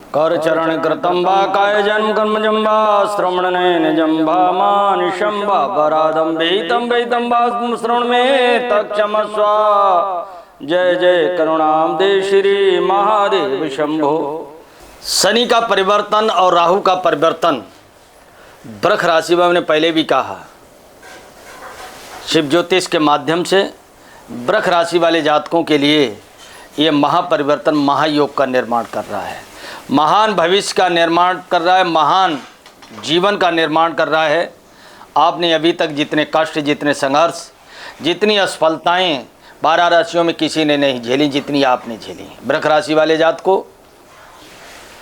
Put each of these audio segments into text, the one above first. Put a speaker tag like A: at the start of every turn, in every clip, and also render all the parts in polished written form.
A: कर चरण कृतं वा काय जन्म कर्म जम्बा श्रवण नयन जम्बा मानुषं वा परादं वेहितं वा श्रवण में तक्षमस्व। जय जय करुणाब्धे श्री महादेव शंभो। शनि का परिवर्तन और राहु का परिवर्तन वृष राशि में हमने पहले भी कहा, शिव ज्योतिष के माध्यम से वृष राशि वाले जातकों के लिए ये महापरिवर्तन महायोग का निर्माण कर रहा है, महान भविष्य का निर्माण कर रहा है, महान जीवन का निर्माण कर रहा है। आपने अभी तक जितने कष्ट, जितने संघर्ष, जितनी असफलताएं 12 राशियों में किसी ने नहीं झेली जितनी आपने झेली। वृष राशि वाले जात को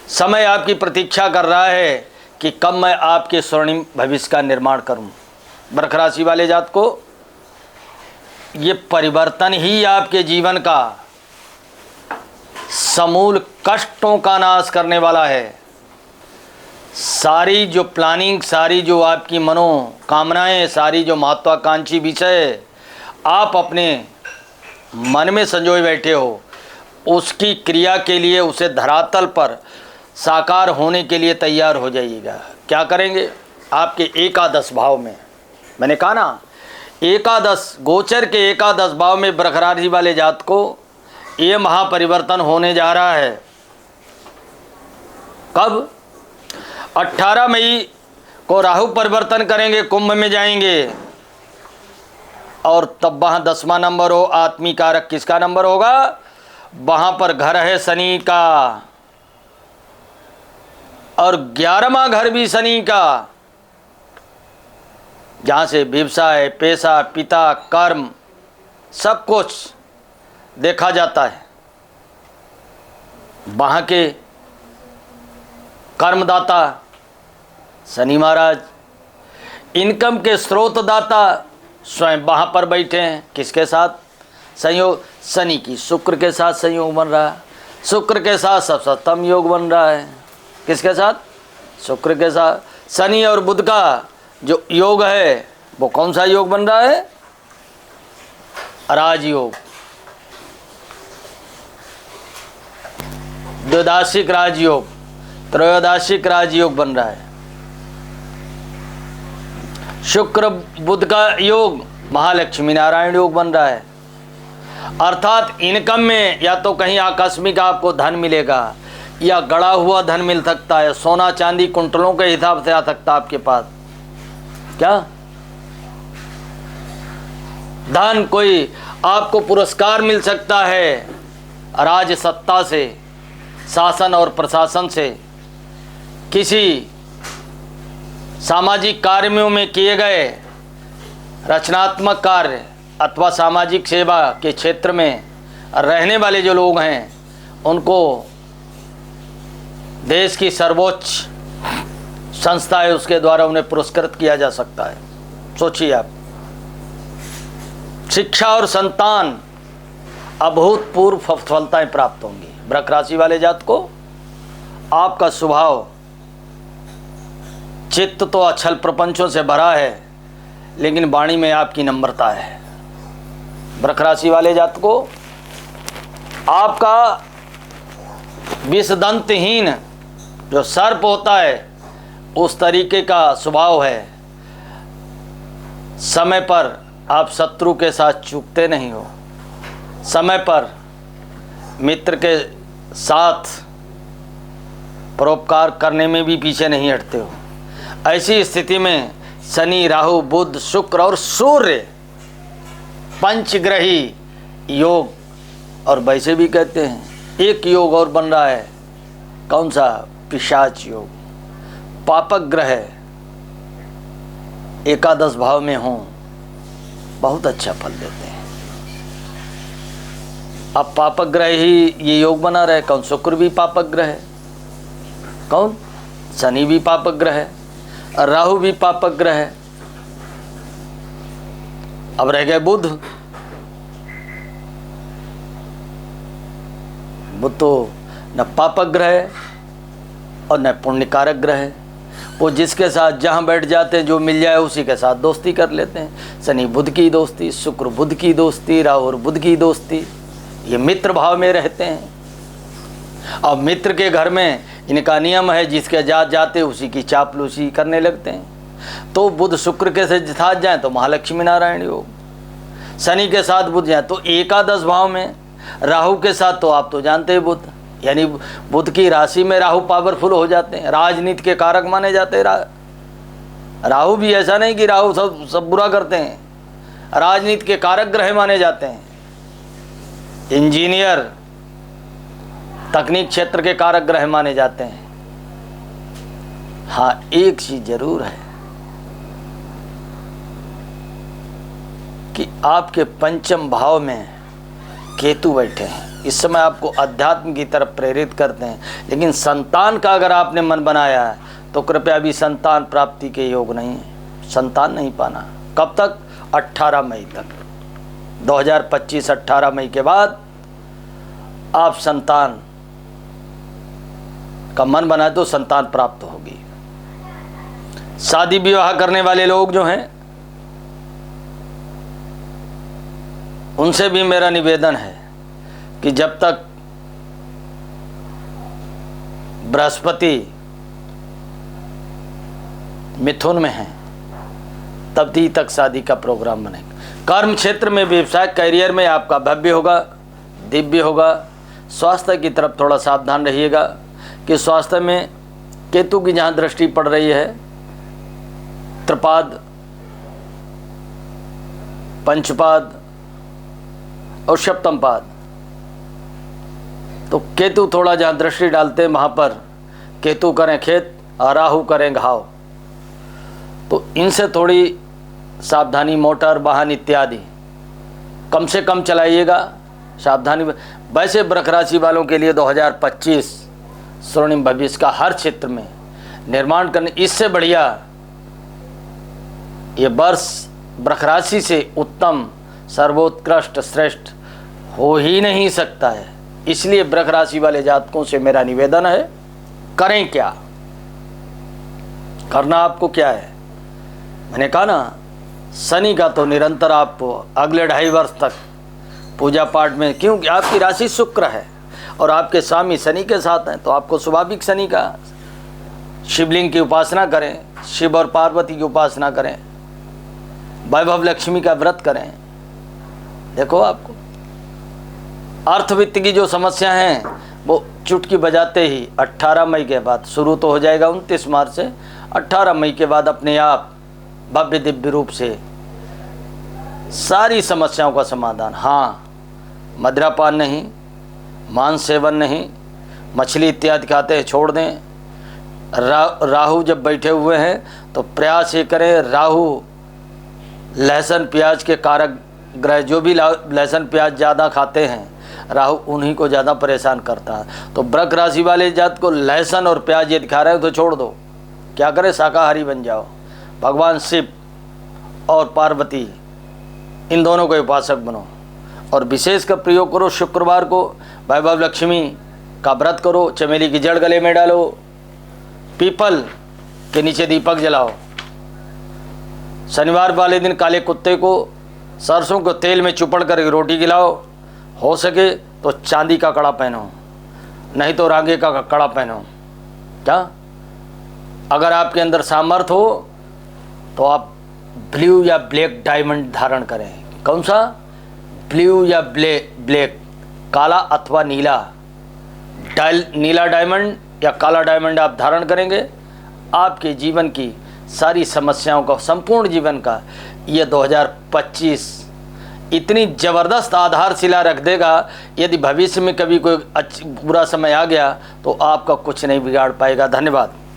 A: समय आपकी प्रतीक्षा कर रहा है कि कब मैं आपके स्वर्णिम भविष्य का निर्माण करूं। वृष राशि वाले जात को ये परिवर्तन ही आपके जीवन का समूल कष्टों का नाश करने वाला है। सारी जो प्लानिंग, सारी जो आपकी मनोकामनाएं, सारी जो महत्वाकांक्षी विषय आप अपने मन में संजोए बैठे हो, उसकी क्रिया के लिए, उसे धरातल पर साकार होने के लिए तैयार हो जाइएगा। क्या करेंगे? आपके एकादश भाव में, मैंने कहा ना, एकादश गोचर के एकादश भाव में वृष राशि वाले जात को ये महापरिवर्तन होने जा रहा है। कब? 18 मई को राहु परिवर्तन करेंगे, कुंभ में जाएंगे, और तब वहाँ 10वां नंबर हो, आत्मिक कारक किसका नंबर होगा? वहाँ पर घर है शनि का, और 11वां घर भी शनि का, जहाँ से व्यवसाय, पेशा, पिता, कर्म सब कुछ देखा जाता है। वहाँ के कर्मदाता शनि महाराज, इनकम के स्रोत दाता स्वयं वहाँ पर बैठे हैं। किसके साथ संयोग? शनि की शुक्र के साथ संयोग बन रहा है, शुक्र के साथ सप्तम योग बन रहा है। किसके साथ? शुक्र के साथ। शनि और बुध का जो योग है वो कौन सा योग बन रहा है? राजयोग, द्वादशिक राजयोग, त्रयोदशिक राजयोग बन रहा है। शुक्र बुध का योग महालक्ष्मी नारायण योग बन रहा है। अर्थात इनकम में या तो कहीं आकस्मिक आपको धन मिलेगा, या गड़ा हुआ धन मिल सकता है, सोना चांदी कुंटलों के हिसाब से आ सकता है आपके पास। क्या धन, कोई आपको पुरस्कार मिल सकता है राज सत्ता से, शासन और प्रशासन से, किसी सामाजिक कार्यों में किए गए रचनात्मक कार्य अथवा सामाजिक सेवा के क्षेत्र में रहने वाले जो लोग हैं, उनको देश की सर्वोच्च संस्था है उसके द्वारा उन्हें पुरस्कृत किया जा सकता है। सोचिए आप, शिक्षा और संतान अभूतपूर्व सफलताएं प्राप्त होंगी। वृष राशि वाले जात को आपका स्वभाव, चित्त तो अछल प्रपंचों से भरा है, लेकिन वाणी में आपकी नम्रता है। वृष राशि वाले जात को आपका विषदंतहीन जो सर्प होता है उस तरीके का स्वभाव है। समय पर आप शत्रु के साथ चूकते नहीं हो, समय पर मित्र के साथ परोपकार करने में भी पीछे नहीं हटते हो। ऐसी स्थिति में शनि, राहु, बुध, शुक्र और सूर्य पंचग्रही योग, और वैसे भी कहते हैं एक योग और बन रहा है। कौन सा? पिशाच योग। पापक ग्रह एकादश भाव में हों, बहुत अच्छा फल देते हैं। अब पापक ग्रह ही ये योग बना रहे। कौन? शुक्र भी पापक ग्रह है। कौन? शनि भी पापक ग्रह है, राहु भी पापक ग्रह है। अब रह गए बुध। बुध तो न पापक ग्रह है और न पुण्यकारक ग्रह है। वो जिसके साथ जहाँ बैठ जाते हैं, जो मिल जाए उसी के साथ दोस्ती कर लेते हैं। शनि बुध की दोस्ती, शुक्र बुध की दोस्ती, राहु और बुध की दोस्ती, ये मित्र भाव में रहते हैं। और मित्र के घर में इनका नियम है जिसके जाते उसी की चापलूसी करने लगते हैं। तो बुध शुक्र के साथ जाए तो महालक्ष्मी नारायण योग, शनि के साथ बुध जाए तो एकादश भाव में, राहु के साथ तो आप तो जानते हैं बुध, यानी बुध की राशि में राहु पावरफुल हो जाते हैं, राजनीति के कारक माने जाते हैं। राहु भी ऐसा नहीं कि राहु सब बुरा करते हैं, राजनीति के कारक ग्रह माने जाते हैं। इंजीनियर, तकनीक क्षेत्र के कारक ग्रह माने जाते हैं। हाँ, एक चीज जरूर है कि आपके पंचम भाव में केतु बैठे हैं, इस समय आपको अध्यात्म की तरफ प्रेरित करते हैं। लेकिन संतान का अगर आपने मन बनाया है तो कृपया अभी संतान प्राप्ति के योग नहीं है, संतान नहीं पाना। कब तक? 18 मई तक, 2025 18 मई के बाद आप संतान का मन बनाए तो संतान प्राप्त होगी। शादी विवाह करने वाले लोग जो हैं उनसे भी मेरा निवेदन है कि जब तक बृहस्पति मिथुन में है तब तक शादी का प्रोग्राम बनेगा। कर्म क्षेत्र में, व्यवसाय, करियर में आपका भव्य होगा, दिव्य होगा। स्वास्थ्य की तरफ थोड़ा सावधान रहिएगा कि स्वास्थ्य में केतु की जहाँ दृष्टि पड़ रही है, त्रिपाद, पंचपाद और सप्तम पाद, तो केतु थोड़ा जहाँ दृष्टि डालते हैं वहाँ पर केतु करें खेत और राहु करें घाव, तो इनसे थोड़ी सावधानी। मोटर वाहन इत्यादि कम से कम चलाइएगा, सावधानी। वैसे वृष राशि वालों के लिए 2025 स्वर्णिम भविष्य का हर क्षेत्र में निर्माण करने, इससे बढ़िया ये वर्ष वृष राशि से उत्तम, सर्वोत्कृष्ट, श्रेष्ठ हो ही नहीं सकता है। इसलिए वृष राशि वाले जातकों से मेरा निवेदन है, करें क्या, करना आपको क्या है। मैंने कहा ना, शनि का तो निरंतर आपको अगले 2.5 वर्ष तक पूजा पाठ में, क्योंकि आपकी राशि शुक्र है और आपके स्वामी शनि के साथ हैं, तो आपको स्वाभाविक शनि का शिवलिंग की उपासना करें, शिव और पार्वती की उपासना करें, वैभव लक्ष्मी का व्रत करें। देखो, आपको अर्थवित्त की जो समस्या हैं वो चुटकी बजाते ही 18 मई के बाद शुरू तो हो जाएगा, 29 मार्च से 18 मई के बाद अपने आप भव्य दिव्य रूप से सारी समस्याओं का समाधान। हाँ, मदिरापान नहीं, मांस सेवन नहीं, मछली इत्यादि खाते हैं छोड़ दें। राहु जब बैठे हुए हैं तो प्रयास ये करें, राहु लहसुन प्याज के कारक ग्रह, जो भी लहसुन प्याज ज़्यादा खाते हैं राहु उन्हीं को ज़्यादा परेशान करता है। तो वृष राशि वाले जात को लहसुन और प्याज यदि खा रहे हो तो छोड़ दो, क्या करें, शाकाहारी बन जाओ। भगवान शिव और पार्वती इन दोनों के उपासक बनो और विशेष का प्रयोग करो। शुक्रवार को वैभव लक्ष्मी का व्रत करो, चमेली की जड़ गले में डालो, पीपल के नीचे दीपक जलाओ। शनिवार वाले दिन काले कुत्ते को सरसों को तेल में चुपड़ कर रोटी खिलाओ, हो सके तो चांदी का कड़ा पहनो, नहीं तो रागे का कड़ा पहनो। क्या अगर आपके अंदर सामर्थ्य हो तो आप ब्लू या ब्लैक डायमंड धारण करें। कौन सा? ब्लू या ब्लैक, काला अथवा नीला। नीला डायमंड या काला डायमंड आप धारण करेंगे, आपके जीवन की सारी समस्याओं का, संपूर्ण जीवन का ये 2025 इतनी ज़बरदस्त आधारशिला रख देगा। यदि भविष्य में कभी कोई बुरा समय आ गया तो आपका कुछ नहीं बिगाड़ पाएगा। धन्यवाद।